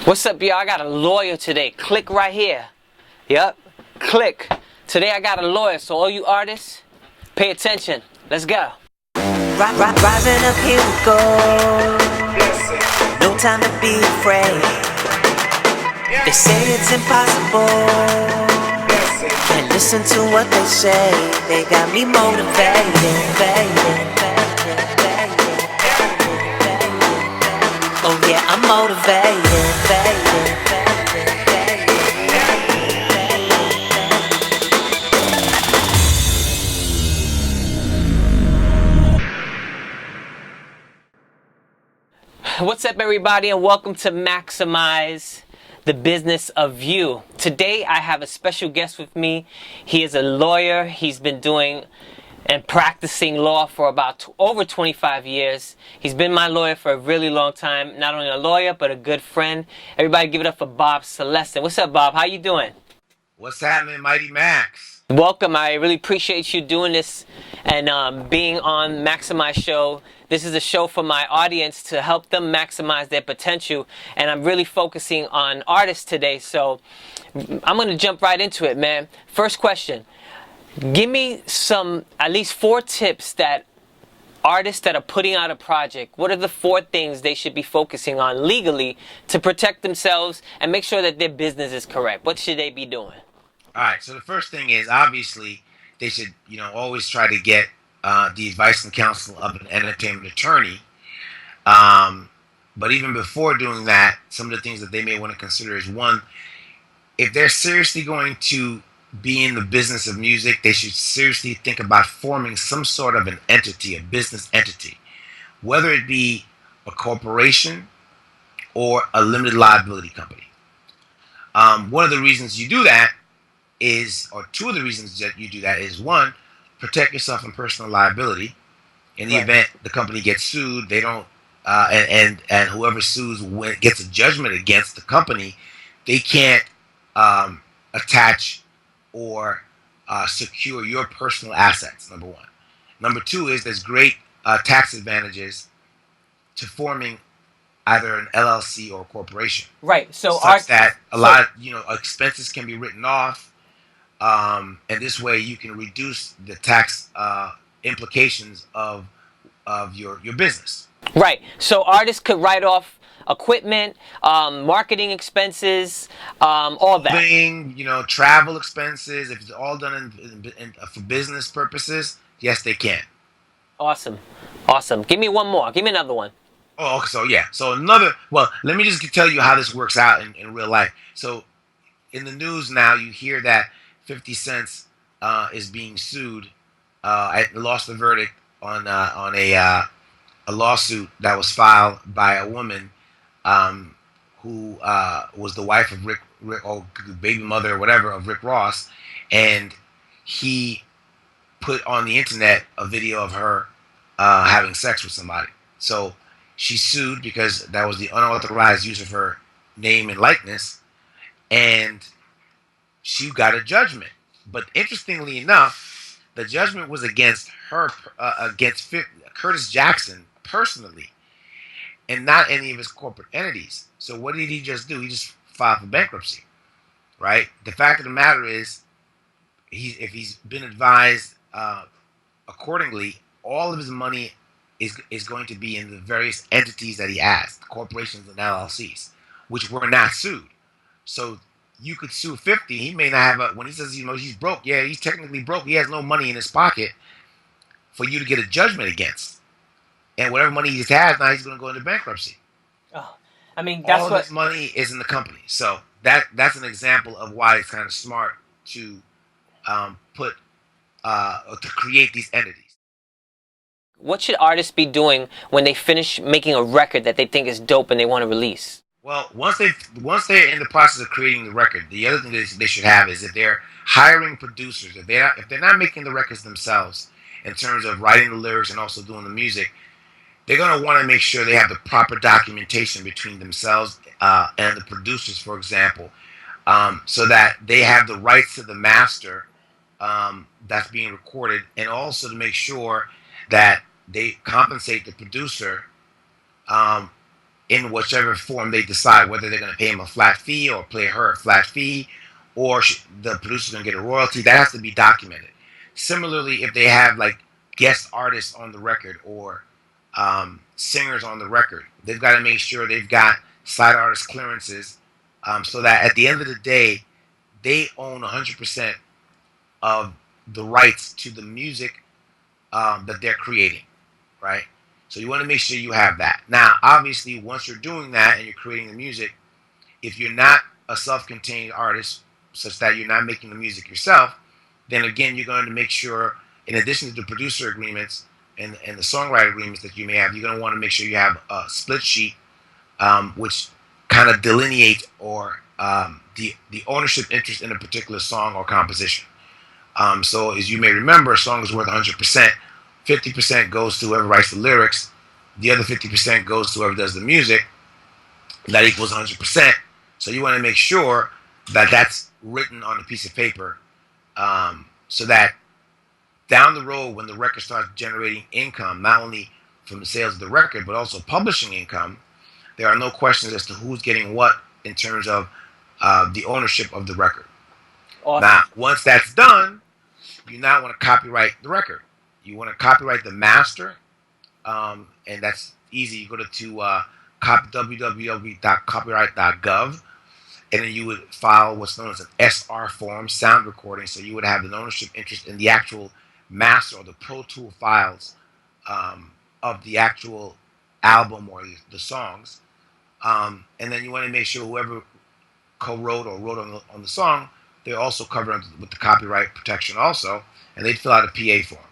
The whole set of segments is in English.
What's up, y'all? I got a lawyer today. Click right here. Yep, click. Today I got a lawyer, so all you artists, pay attention. Let's go. Rising up, here we go. No time to be afraid. They say it's impossible. Can't listen to what they say. They got me motivated. Oh yeah, I'm motivated. What's up, everybody, and welcome to Maximize the Business of You. Today I have a special guest with me. He is a lawyer. He's been doing and practicing law for about over 25 years. He's been my lawyer for a really long time. Not only a lawyer, but a good friend. Everybody give it up for Bob Celestin. What's up, Bob? How you doing? What's happening, Mighty Max? Welcome. I really appreciate you doing this and being on Maximize Show. This is a show for my audience to help them maximize their potential, and I'm really focusing on artists today, so I'm going to jump right into it, man. First question. Give me at least 4 tips that artists that are putting out a project, what are the 4 things they should be focusing on legally to protect themselves and make sure that their business is correct? What should they be doing? All right, so the first thing is obviously they should, always try to get the advice and counsel of an entertainment attorney. But even before doing that, some of the things that they may want to consider is one, if they're seriously going to be in the business of music, they should seriously think about forming some sort of an entity, a business entity, whether it be a corporation or a limited liability company. One of the reasons you do that is, or 2 of the reasons that you do that is, one, protect yourself from personal liability. In the event the company gets sued, they don't, and whoever sues gets a judgment against the company, they can't attach or secure your personal assets, number 1. Number 2 is there's great tax advantages to forming either an LLC or a corporation. Right. So such that a lot of expenses can be written off, and this way you can reduce the tax implications of your business. Right. So artists could write off equipment, marketing expenses, all that. Travel expenses. If it's all done for business purposes, yes, they can. Awesome. Give me one more. Give me another one. Oh, so yeah. So let me just tell you how this works out in real life. So in the news now, you hear that 50 Cent is being sued. Lost the verdict on a lawsuit that was filed by a woman who was the wife of Rick, or baby mother or whatever of Rick Ross, and he put on the internet a video of her having sex with somebody. So she sued because that was the unauthorized use of her name and likeness, and she got a judgment. But interestingly enough, the judgment was against her, against Curtis Jackson personally, and not any of his corporate entities. So what did he just do? He just filed for bankruptcy, right? The fact of the matter is, if he's been advised accordingly, all of his money is going to be in the various entities that he has, corporations and LLCs, which were not sued. So you could sue 50. He may not have when he says he's broke. Yeah, he's technically broke. He has no money in his pocket for you to get a judgment against. And whatever money he has now, he's going to go into bankruptcy. Oh, I mean, that's all of his money is in the company. So that's an example of why it's kind of smart to create these entities. What should artists be doing when they finish making a record that they think is dope and they want to release? Well, once they're in the process of creating the record, the other thing they should have is if they're hiring producers, if they're not making the records themselves in terms of writing the lyrics and also doing the music, they're going to want to make sure they have the proper documentation between themselves and the producers, for example, so that they have the rights to the master that's being recorded, and also to make sure that they compensate the producer in whichever form they decide, whether they're going to pay him a flat fee or play her a flat fee, or the producer's going to get a royalty. That has to be documented. Similarly, if they have like guest artists on the record or singers on the record, they've got to make sure they've got side artist clearances, so that at the end of the day, they own 100% of the rights to the music that they're creating, right? So you want to make sure you have that. Now, obviously, once you're doing that and you're creating the music, if you're not a self-contained artist, such that you're not making the music yourself, then again, you're going to make sure, in addition to the producer agreements and the songwriter agreements that you may have, you're going to want to make sure you have a split sheet, which kind of delineates or the ownership interest in a particular song or composition. So as you may remember, a song is worth 100%. 50% goes to whoever writes the lyrics. The other 50% goes to whoever does the music. That equals 100%. So you want to make sure that that's written on a piece of paper, so that down the road, when the record starts generating income, not only from the sales of the record, but also publishing income, there are no questions as to who's getting what in terms of the ownership of the record. Awesome. Now, once that's done, you now want to copyright the record. You want to copyright the master, and that's easy. You go to www.copyright.gov, and then you would file what's known as an SR form, sound recording. So you would have an ownership interest in the actual master or the Pro Tool files of the actual album or the songs. And then you want to make sure whoever co-wrote or wrote on the song, they're also covered with the copyright protection also, and they'd fill out a PA form.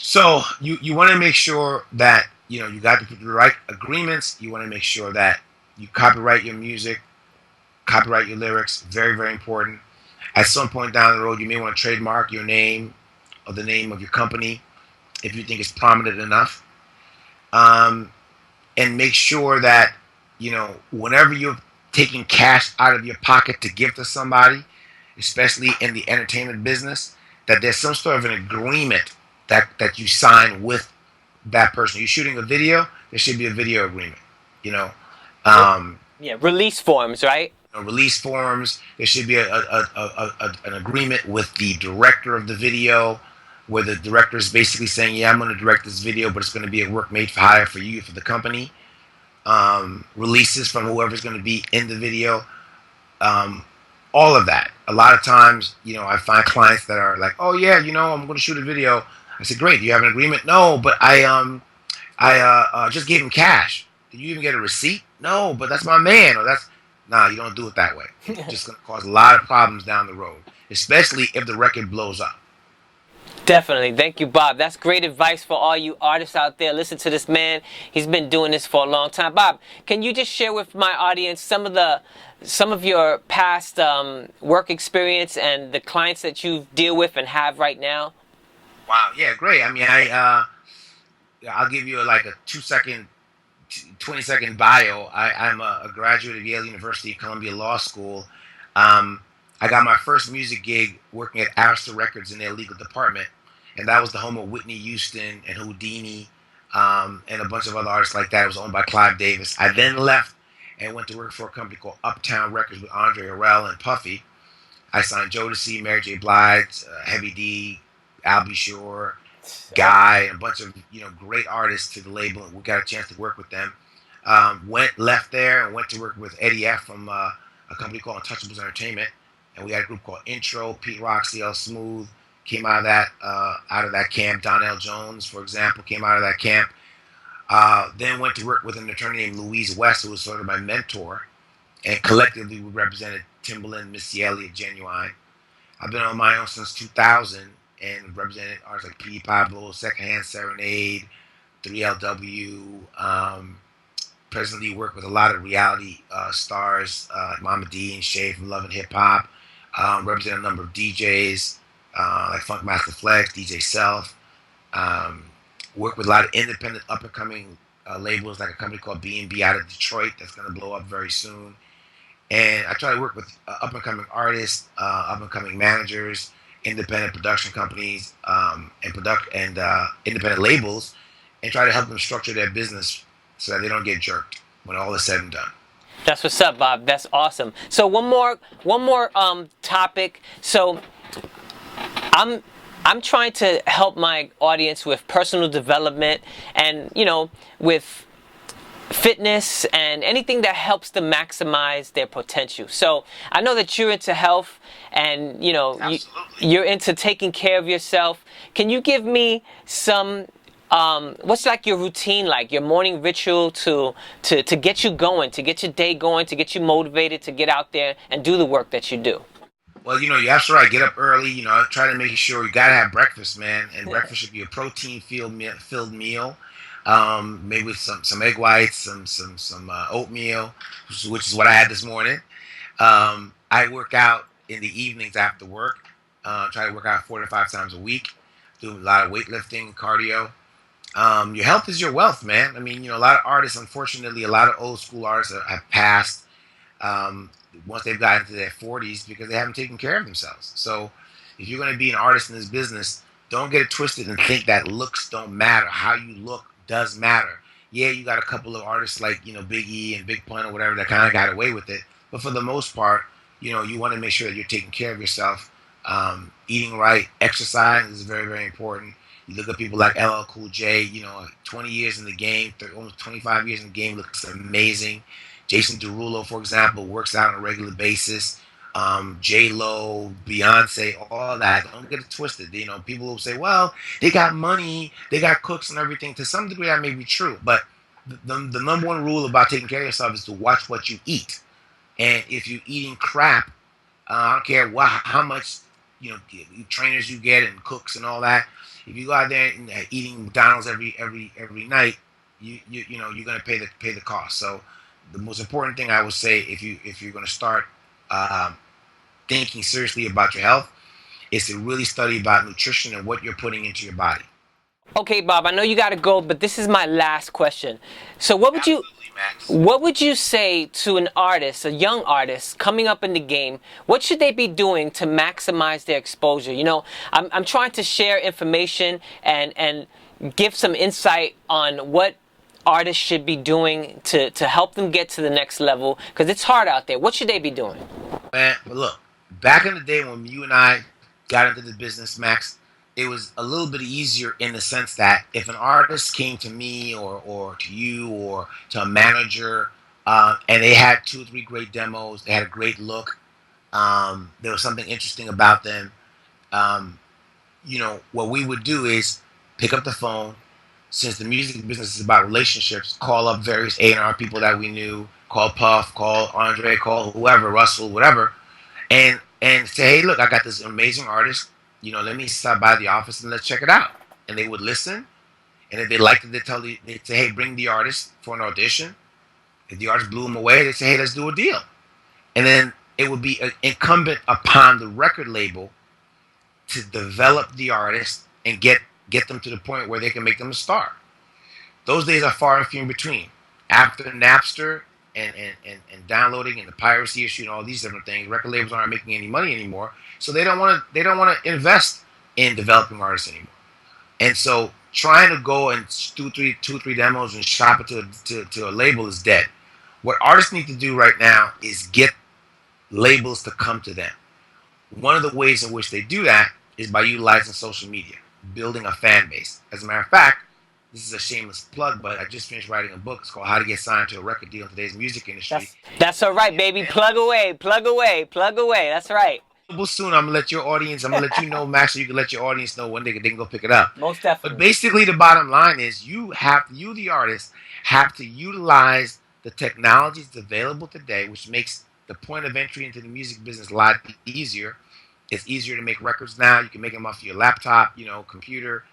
So you want to make sure that you got the right agreements. You want to make sure that you copyright your music, copyright your lyrics. Very, very important. At some point down the road, you may want to trademark your name or the name of your company if you think it's prominent enough. And make sure that whenever you're taking cash out of your pocket to give to somebody, especially in the entertainment business, that there's some sort of an agreement that you sign with that person. You're shooting a video, there should be a video agreement. Release forms, right? Release forms. There should be an agreement with the director of the video, where the director is basically saying, "Yeah, I'm going to direct this video, but it's going to be a work made for hire for you, for the company." Releases from whoever's going to be in the video. All of that. A lot of times, I find clients that are like, "Oh yeah, I'm going to shoot a video." I said, "Great. Do you have an agreement?" "No, but I just gave him cash." "Did you even get a receipt?" "No, but that's my man." Or you don't do it that way. It's just going to cause a lot of problems down the road, especially if the record blows up. Definitely. Thank you, Bob. That's great advice for all you artists out there. Listen to this man. He's been doing this for a long time. Bob, can you just share with my audience some of your past work experience and the clients that you deal with and have right now? Wow. Yeah, great. I mean, I'll give you like a 20-second bio. I'm a graduate of Yale University, Columbia Law School. I got my first music gig working at Arista Records in their legal department, and that was the home of Whitney Houston and Houdini, and a bunch of other artists like that. It was owned by Clive Davis. I then left and went to work for a company called Uptown Records with Andre Harrell and Puffy. I signed Jodeci, Mary J. Blige, Heavy D, Albie Shore, Guy, and a bunch of great artists to the label, and we got a chance to work with them. Left there and went to work with Eddie F from a company called Untouchables Entertainment, and we had a group called Intro. Pete Rock, CL Smooth came out of that camp. Donnell Jones, for example, came out of that camp. Then went to work with an attorney named Louise West, who was sort of my mentor, and collectively we represented Timbaland, Missy Elliott, Genuine. I've been on my own since 2000 and represented artists like P. Pablo, Secondhand Serenade, 3LW. Presently work with a lot of reality stars, Mama D and Shay from Love and Hip Hop. Represent a number of DJs like Funkmaster Flex, DJ Self. Work with a lot of independent up-and-coming labels, like a company called B&B out of Detroit that's going to blow up very soon. And I try to work with up-and-coming artists, up-and-coming managers, independent production companies, and independent labels, and try to help them structure their business so that they don't get jerked when all is said and done. That's what's up, Bob. That's awesome. So one more topic. So I'm I'm trying to help my audience with personal development and, with fitness and anything that helps them maximize their potential. So I know that you're into health and, you're into taking care of yourself. Can you give me some, what's like your routine, like your morning ritual to get you going, to get your day going, to get you motivated to get out there and do the work that you do? Well, you're absolutely right. Get up early. I try to make sure you gotta have breakfast, man. And breakfast should be a protein filled meal, maybe with some egg whites, some oatmeal, which is what I had this morning. I work out in the evenings after work. Try to work out 4 to 5 times a week. Do a lot of weightlifting, cardio. Your health is your wealth, man. I mean, a lot of artists, unfortunately, a lot of old school artists have passed um, once they've gotten into their 40s because they haven't taken care of themselves. So, if you're going to be an artist in this business, don't get it twisted and think that looks don't matter. How you look does matter. Yeah, you got a couple of artists like Big E and Big Pun or whatever that kind of got away with it, but for the most part, you want to make sure that you're taking care of yourself. Eating right, exercise is very, very important. You look at people like LL Cool J, 20 years in the game, almost 25 years in the game, looks amazing. Jason Derulo, for example, works out on a regular basis. J Lo, Beyonce, all that. Don't get it twisted. People will say, well, they got money, they got cooks and everything. To some degree, that may be true, but the number one rule about taking care of yourself is to watch what you eat. And if you're eating crap, I don't care how much trainers you get and cooks and all that. If you go out there and eating McDonald's every night, you're gonna pay the cost. So the most important thing I would say if you're gonna start thinking seriously about your health is to really study about nutrition and what you're putting into your body. Okay, Bob, I know you got to go, but this is my last question. So Absolutely, Max. what would you say to an artist, a young artist coming up in the game? What should they be doing to maximize their exposure? I'm trying to share information and give some insight on what artists should be doing to help them get to the next level, because it's hard out there. What should they be doing? Man, but look, back in the day when you and I got into the business, Max, it was a little bit easier in the sense that if an artist came to me or to you or to a manager and they had 2 or 3 great demos, they had a great look, there was something interesting about them, what we would do is pick up the phone. Since the music business is about relationships, call up various A&R people that we knew, call Puff, call Andre, call whoever, Russell, whatever, and say, hey, look, I got this amazing artist. Let me stop by the office and let's check it out. And they would listen. And if they liked it, they'd say, hey, bring the artist for an audition. If the artist blew them away, they'd say, hey, let's do a deal. And then it would be incumbent upon the record label to develop the artist and get them to the point where they can make them a star. Those days are far and few in between. After Napster and downloading and the piracy issue and all these different things, record labels aren't making any money anymore. So they don't want to invest in developing artists anymore. And so trying to go and do two, three demos and shop it to a label is dead. What artists need to do right now is get labels to come to them. One of the ways in which they do that is by utilizing social media, building a fan base. As a matter of fact, this is a shameless plug, but I just finished writing a book. It's called How to Get Signed to a Record Deal in Today's Music Industry. That's all right, baby. Plug away, plug away, plug away. That's right. Soon, I'm gonna let you know, Max, so you can let your audience know when they can go pick it up. Most definitely. But basically, the bottom line is you, the artist, have to utilize the technologies available today, which makes the point of entry into the music business a lot easier. It's easier to make records now. You can make them off your laptop, computer.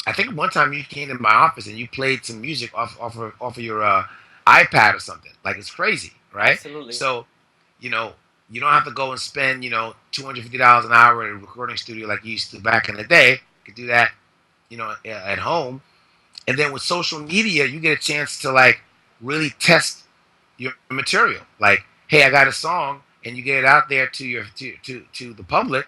I think one time you came to my office and you played some music off of your iPad or something. Like, it's crazy, right? Absolutely. So, you don't have to go and spend, $250 an hour in a recording studio like you used to back in the day. You could do that, at home. And then with social media, you get a chance to really test your material. Like, hey, I got a song, and you get it out there to the public.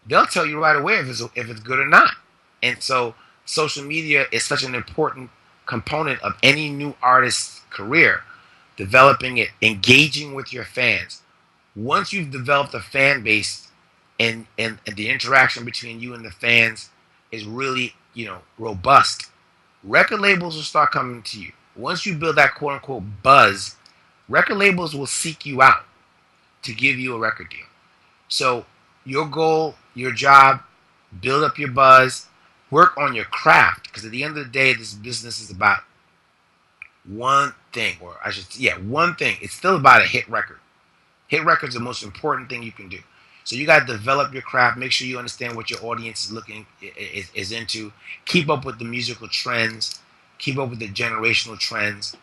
They'll tell you right away if it's good or not. And so social media is such an important component of any new artist's career. Developing it, engaging with your fans. Once you've developed a fan base, and the interaction between you and the fans is really, robust, record labels will start coming to you. Once you build that quote unquote buzz, record labels will seek you out to give you a record deal. So your goal, your job, build up your buzz, work on your craft, because at the end of the day, this business is about one thing, or I should, yeah, one thing. It's still about a hit record. Hit record's the most important thing you can do. So you got to develop your craft. Make sure you understand what your audience is into. Keep up with the musical trends. Keep up with the generational trends.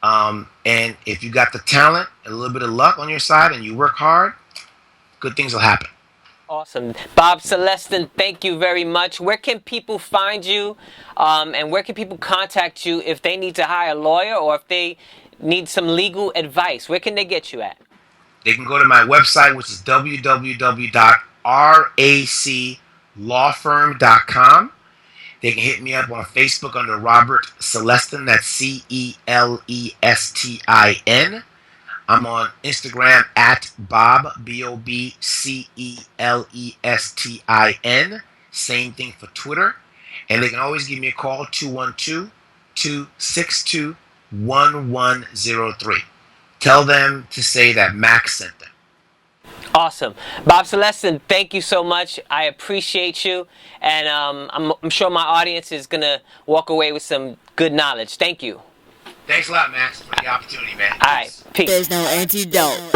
And if you got the talent, a little bit of luck on your side, and you work hard, good things will happen. Awesome. Bob Celestin, thank you very much. Where can people find you? And where can people contact you if they need to hire a lawyer or if they need some legal advice? Where can they get you at? They can go to my website, which is www.raclawfirm.com. They can hit me up on Facebook under Robert Celestin. That's Celestin. I'm on Instagram at Bob, BobCelestin. Same thing for Twitter. And they can always give me a call, 212-262-1103. Tell them to say that Max sent them. Awesome. Bob Celestin, thank you so much. I appreciate you. And I'm sure my audience is going to walk away with some good knowledge. Thank you. Thanks a lot, Max, for the opportunity, man. All right. Peace. There's no antidote.